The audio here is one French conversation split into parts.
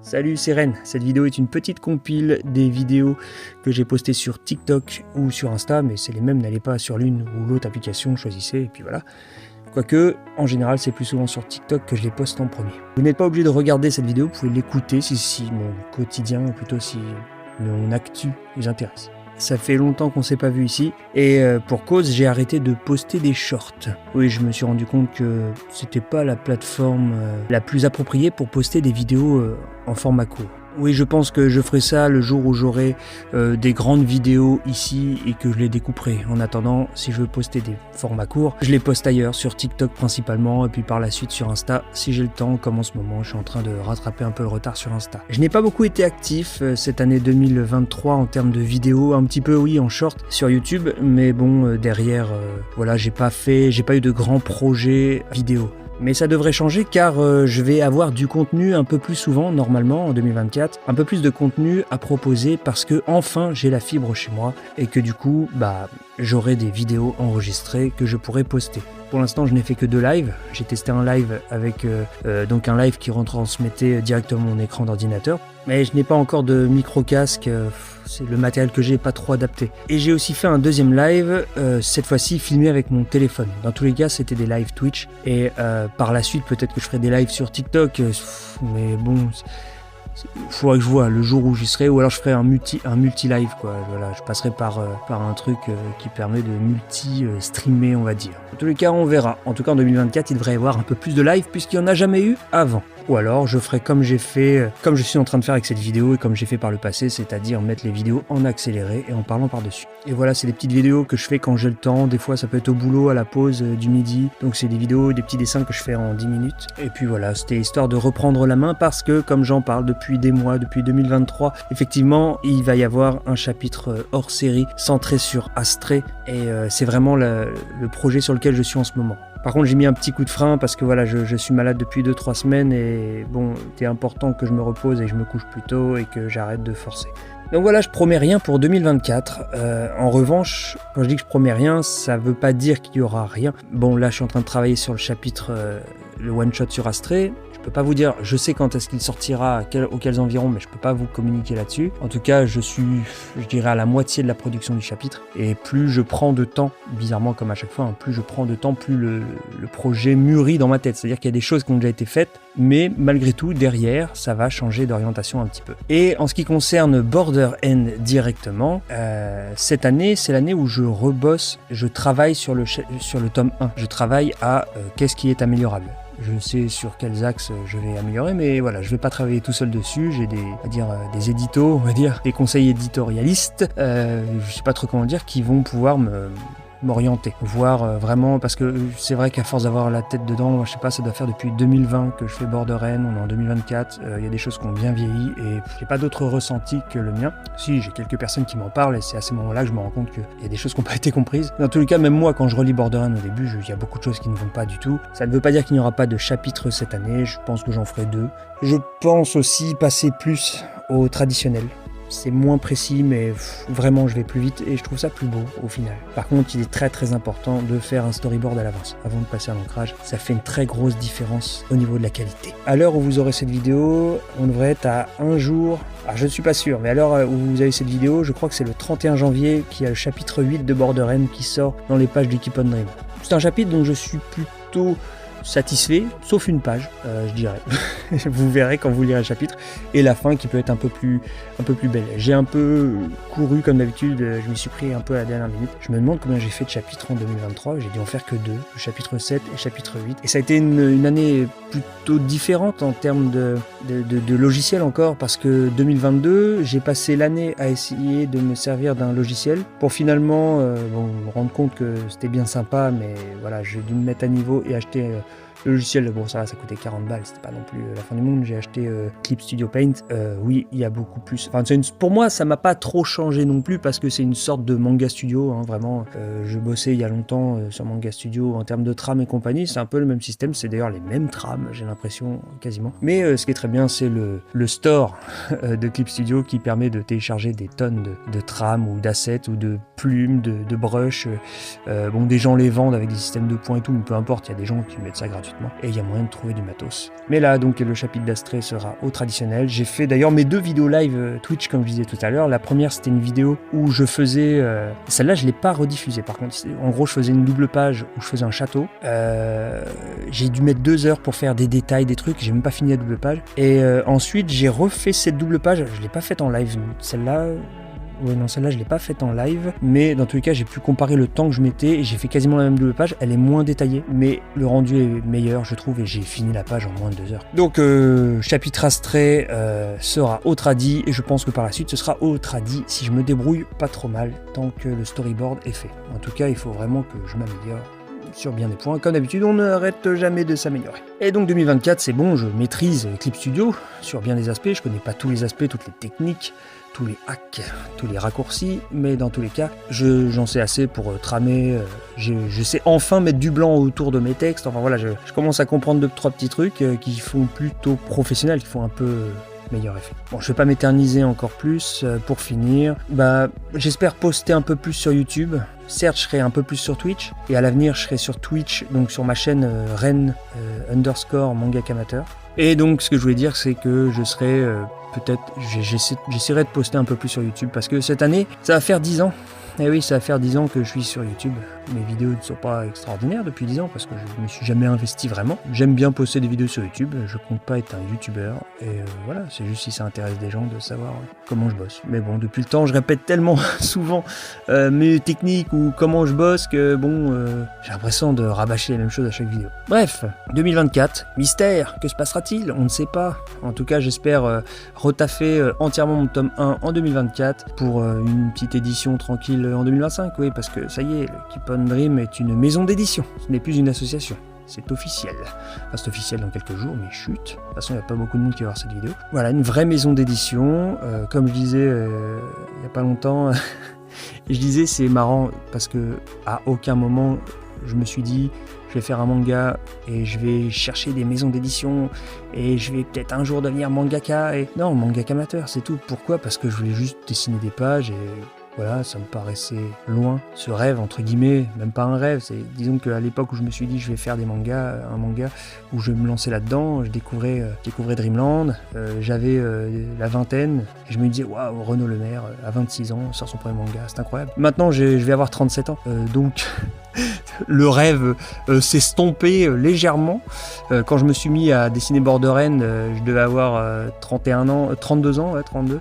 Salut, c'est Ren. Cette vidéo est une petite compile des vidéos que j'ai postées sur TikTok ou sur Insta, mais c'est les mêmes, n'allez pas sur l'une ou l'autre application, choisissez, et puis voilà. Quoique, en général, c'est plus souvent sur TikTok que je les poste en premier. Vous n'êtes pas obligé de regarder cette vidéo, vous pouvez l'écouter si mon quotidien, ou plutôt si mon actu vous intéresse. Ça fait longtemps qu'on s'est pas vu ici, et pour cause, j'ai arrêté de poster des shorts. Oui, je me suis rendu compte que c'était pas la plateforme la plus appropriée pour poster des vidéos en format court. Oui, je pense que je ferai ça le jour où j'aurai des grandes vidéos ici et que je les découperai. En attendant, si je veux poster des formats courts, je les poste ailleurs, sur TikTok principalement, et puis par la suite sur Insta, si j'ai le temps, comme en ce moment, je suis en train de rattraper un peu le retard sur Insta. Je n'ai pas beaucoup été actif cette année 2023 en termes de vidéos, un petit peu oui en short sur YouTube, mais bon, derrière, voilà, j'ai pas eu de grands projets vidéo. Mais ça devrait changer car je vais avoir du contenu un peu plus souvent, normalement, en 2024. Un peu plus de contenu à proposer parce que enfin j'ai la fibre chez moi et que du coup, j'aurai des vidéos enregistrées que je pourrai poster. Pour l'instant, je n'ai fait que 2 lives. J'ai testé un live avec donc un live qui retransmettait directement mon écran d'ordinateur. Mais je n'ai pas encore de micro-casque, c'est le matériel que j'ai pas trop adapté. Et j'ai aussi fait un deuxième live, cette fois-ci filmé avec mon téléphone. Dans tous les cas, c'était des lives Twitch. Et par la suite, peut-être que je ferai des lives sur TikTok. Mais bon, il faudra que je vois le jour où j'y serai. Ou alors je ferai un multi-live, quoi. Voilà, je passerai par un truc qui permet de multi-streamer, on va dire. Dans tous les cas, on verra. En tout cas, en 2024, il devrait y avoir un peu plus de live puisqu'il n'y en a jamais eu avant. Ou alors je ferai comme j'ai fait, comme je suis en train de faire avec cette vidéo et comme j'ai fait par le passé, c'est-à-dire mettre les vidéos en accéléré et en parlant par-dessus. Et voilà, c'est des petites vidéos que je fais quand j'ai le temps. Des fois, ça peut être au boulot, à la pause du midi. Donc c'est des vidéos, des petits dessins que je fais en 10 minutes. Et puis voilà, c'était histoire de reprendre la main parce que, comme j'en parle depuis des mois, depuis 2023, effectivement, il va y avoir un chapitre hors série centré sur Astrée. Et c'est vraiment le projet sur lequel je suis en ce moment. Par contre, j'ai mis un petit coup de frein parce que voilà, je suis malade depuis 2-3 semaines et bon, c'était important que je me repose et que je me couche plus tôt et que j'arrête de forcer. Donc voilà, je promets rien pour 2024. En revanche, quand je dis que je promets rien, ça veut pas dire qu'il y aura rien. Bon, là, je suis en train de travailler sur le chapitre, le one-shot sur Astrée. Je peux pas vous dire, je sais quand est-ce qu'il sortira, auxquels environs, mais je peux pas vous communiquer là-dessus. En tout cas, je dirais à la moitié de la production du chapitre. Et plus je prends de temps, bizarrement comme à chaque fois, plus je prends de temps, plus le projet mûrit dans ma tête. C'est-à-dire qu'il y a des choses qui ont déjà été faites, mais malgré tout, derrière, ça va changer d'orientation un petit peu. Et en ce qui concerne Border End directement, cette année, c'est l'année où je rebosse, je travaille sur le tome 1. Je travaille à qu'est-ce qui est améliorable. Je sais sur quels axes je vais améliorer, mais voilà, je vais pas travailler tout seul dessus. J'ai des éditos, des conseils éditorialistes, je sais pas trop comment dire, qui vont pouvoir m'orienter, voir vraiment, parce que c'est vrai qu'à force d'avoir la tête dedans, je sais pas, ça doit faire depuis 2020 que je fais Border End, on est en 2024, il y a des choses qui ont bien vieilli et j'ai pas d'autre ressenti que le mien. Si, j'ai quelques personnes qui m'en parlent et c'est à ces moments-là que je me rends compte qu'il y a des choses qui n'ont pas été comprises. Dans tous les cas, même moi, quand je relis Border End au début, il y a beaucoup de choses qui ne vont pas du tout. Ça ne veut pas dire qu'il n'y aura pas de chapitre cette année, je pense que j'en ferai 2. Je pense aussi passer plus au traditionnel. C'est moins précis, mais vraiment je vais plus vite et je trouve ça plus beau au final. Par contre, il est très très important de faire un storyboard à l'avance avant de passer à l'ancrage. Ça fait une très grosse différence au niveau de la qualité. À l'heure où vous aurez cette vidéo, on devrait être à un jour. Alors je ne suis pas sûr, mais à l'heure où vous avez cette vidéo, je crois que c'est le 31 janvier qu'il y a le chapitre 8 de Border End qui sort dans les pages du Keep on Dream. C'est un chapitre dont je suis plutôt satisfait, sauf une page, je dirais. Vous verrez quand vous lirez le chapitre, et la fin qui peut être un peu plus belle. J'ai un peu couru comme d'habitude, je m'y suis pris un peu à la dernière minute. Je me demande combien j'ai fait de chapitres en 2023, j'ai dû en faire que 2, le chapitre 7 et le chapitre 8. Et ça a été une année plutôt différente en termes de logiciel encore, parce que 2022, j'ai passé l'année à essayer de me servir d'un logiciel pour finalement me rendre compte que c'était bien sympa, mais voilà, j'ai dû me mettre à niveau et acheter le logiciel. Bon, ça coûtait 40 balles, c'était pas non plus la fin du monde. J'ai acheté Clip Studio Paint. Oui, il y a beaucoup plus. Enfin, pour moi, ça m'a pas trop changé non plus parce que c'est une sorte de manga studio, vraiment. Je bossais il y a longtemps sur manga studio en termes de trame et compagnie. C'est un peu le même système. C'est d'ailleurs les mêmes trames, j'ai l'impression, quasiment. Mais ce qui est très bien, c'est le store de Clip Studio qui permet de télécharger des tonnes de trames ou d'assets ou de plumes, de brush. Bon, des gens les vendent avec des systèmes de points et tout, mais peu importe, il y a des gens qui mettent ça gratuitement. gratuitement et il y a moyen de trouver du matos. Mais là, donc, le chapitre d'Astrée sera au traditionnel. J'ai fait d'ailleurs mes 2 vidéos live Twitch, comme je disais tout à l'heure. La première, c'était une vidéo où je faisais... Celle-là, je ne l'ai pas rediffusée. Par contre, en gros, je faisais une double page où je faisais un château. J'ai dû mettre 2 heures pour faire des détails, des trucs. J'ai même pas fini la double page. Et ensuite, j'ai refait cette double page. Je ne l'ai pas faite en live. Celle-là... Ouais, non, celle-là, je ne l'ai pas faite en live, mais dans tous les cas, j'ai pu comparer le temps que je mettais et j'ai fait quasiment la même double page. Elle est moins détaillée, mais le rendu est meilleur, je trouve, et j'ai fini la page en moins de 2 heures. Donc, chapitre Astrée sera au tradi, et je pense que par la suite, ce sera au tradi si je me débrouille pas trop mal, tant que le storyboard est fait. En tout cas, il faut vraiment que je m'améliore sur bien des points. Comme d'habitude, on n'arrête jamais de s'améliorer. Et donc 2024, c'est bon, je maîtrise Clip Studio sur bien des aspects. Je connais pas tous les aspects, toutes les techniques, tous les hacks, tous les raccourcis, mais dans tous les cas, j'en sais assez pour tramer. Je sais enfin mettre du blanc autour de mes textes. Enfin voilà, je commence à comprendre 2-3 petits trucs qui font plutôt professionnels, qui font un peu meilleur effet. Bon, je vais pas m'éterniser encore plus. Pour finir, j'espère poster un peu plus sur YouTube. Certes, je serai un peu plus sur Twitch, et à l'avenir, je serai sur Twitch, donc sur ma chaîne Ren _mangaka amateur. Et donc, ce que je voulais dire, c'est que je serai peut-être, j'essaierai de poster un peu plus sur YouTube, parce que cette année, ça va faire 10 ans. Et oui, ça va faire 10 ans que je suis sur YouTube. Mes vidéos ne sont pas extraordinaires depuis 10 ans parce que je ne me suis jamais investi vraiment. J'aime bien poster des vidéos sur YouTube, je compte pas être un YouTuber. Et voilà, c'est juste si ça intéresse des gens de savoir comment je bosse. Mais bon, depuis le temps, je répète tellement souvent mes techniques ou comment je bosse que bon, j'ai l'impression de rabâcher les mêmes choses à chaque vidéo. Bref, 2024, mystère, que se passera-t-il? On ne sait pas. En tout cas, j'espère retaffer entièrement mon tome 1 en 2024 pour une petite édition tranquille en 2025, oui, parce que ça y est, le Keep on Dream est une maison d'édition, ce n'est plus une association, c'est officiel. Enfin, c'est officiel dans quelques jours, mais chut, de toute façon, il n'y a pas beaucoup de monde qui va voir cette vidéo. Voilà, une vraie maison d'édition, comme je disais il n'y a pas longtemps, et je disais, c'est marrant, parce que à aucun moment, je me suis dit, je vais faire un manga et je vais chercher des maisons d'édition et je vais peut-être un jour devenir mangaka. Et non, mangaka amateur, c'est tout. Pourquoi? Parce que je voulais juste dessiner des pages et voilà, ça me paraissait loin. Ce rêve, entre guillemets, même pas un rêve. Disons qu'à l'époque où je me suis dit je vais faire des mangas, un manga où je vais me lancer là-dedans, je découvrais Dreamland, j'avais la vingtaine et je me disais waouh, Renaud Lemaire à 26 ans sort son premier manga, c'est incroyable. Maintenant je vais avoir 37 ans, donc le rêve s'est estompé légèrement. Quand je me suis mis à dessiner Borderend, je devais avoir 32 ans, 32.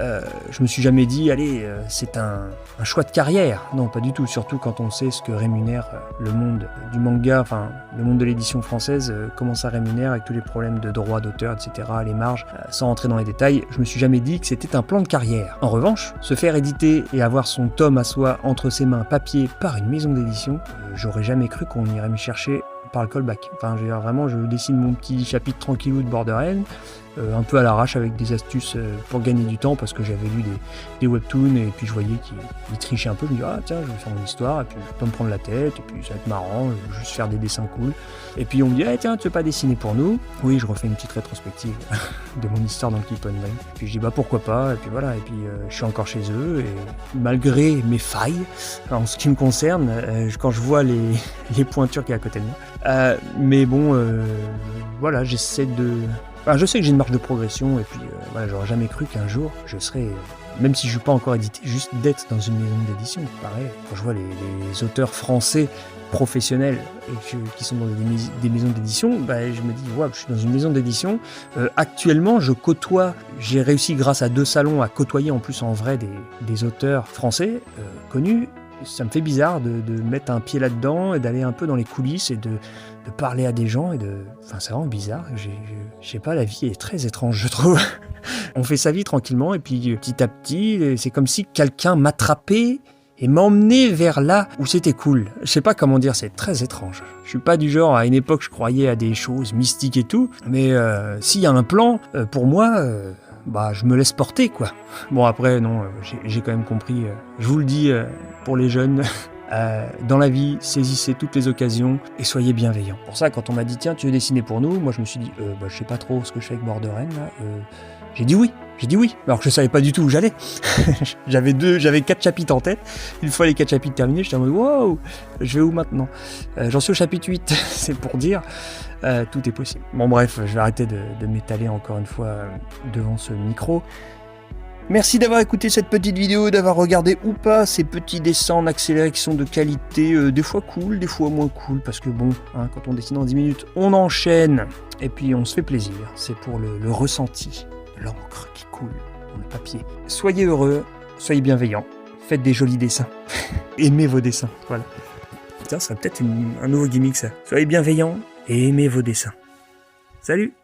Je me suis jamais dit, allez, c'est un choix de carrière. Non, pas du tout. Surtout quand on sait ce que rémunère le monde du manga, enfin, le monde de l'édition française, comment ça rémunère avec tous les problèmes de droits d'auteur, etc., les marges. Sans rentrer dans les détails, je me suis jamais dit que c'était un plan de carrière. En revanche, se faire éditer et avoir son tome à soi entre ses mains papier par une maison d'édition, j'aurais jamais cru qu'on irait me chercher par le callback. Enfin, je veux dire, vraiment, je dessine mon petit chapitre tranquillou de Borderend, un peu à l'arrache avec des astuces pour gagner du temps parce que j'avais lu des webtoons et puis je voyais qu'ils trichaient un peu. Je me dis, ah tiens, je vais faire mon histoire et puis je vais pas me prendre la tête et puis ça va être marrant, je vais juste faire des dessins cool. Et puis on me dit, ah tiens, tu veux pas dessiner pour nous? Oui, je refais une petite rétrospective de mon histoire dans le Keep on Dream. Puis je dis, bah pourquoi pas? Et puis voilà, et puis je suis encore chez eux et malgré mes failles, en ce qui me concerne, quand je vois les pointures qui est à côté de moi. Mais bon, voilà, j'essaie de... Enfin, je sais que j'ai une marge de progression et puis voilà, j'aurais jamais cru qu'un jour je serais, même si je ne suis pas encore édité, juste d'être dans une maison d'édition. Pareil, quand je vois les auteurs français professionnels et qui sont dans des maisons d'édition, je me dis, ouais, je suis dans une maison d'édition. Actuellement, j'ai réussi grâce à 2 salons à côtoyer en plus en vrai des auteurs français connus. Ça me fait bizarre de mettre un pied là-dedans et d'aller un peu dans les coulisses et de parler à des gens Enfin, c'est vraiment bizarre. Je sais pas, la vie est très étrange, je trouve. On fait sa vie tranquillement et puis petit à petit, c'est comme si quelqu'un m'attrapait et m'emmenait vers là où c'était cool. Je sais pas comment dire, c'est très étrange. Je suis pas du genre, à une époque, je croyais à des choses mystiques et tout, mais s'il y a un plan, pour moi... je me laisse porter, quoi. Bon, après, non, j'ai quand même compris. Je vous le dis, pour les jeunes, Dans la vie, saisissez toutes les occasions et soyez bienveillants. Pour ça, quand on m'a dit tiens, tu veux dessiner pour nous, moi je me suis dit je sais pas trop ce que je fais avec Borderen là. J'ai dit oui, alors que je savais pas du tout où j'allais. j'avais 4 chapitres en tête. Une fois les 4 chapitres terminés, j'étais en mode wow, je vais où maintenant? J'en suis au chapitre 8, c'est pour dire. Tout est possible. Bon bref, je vais arrêter de m'étaler encore une fois devant ce micro. Merci d'avoir écouté cette petite vidéo, d'avoir regardé ou pas ces petits dessins en accéléré qui sont de qualité, des fois cool, des fois moins cool, parce que bon, hein, quand on dessine en 10 minutes, on enchaîne, et puis on se fait plaisir, c'est pour le ressenti, l'encre qui coule dans le papier. Soyez heureux, soyez bienveillants, faites des jolis dessins, aimez vos dessins, voilà. Ça serait peut-être un nouveau gimmick ça, soyez bienveillants et aimez vos dessins. Salut!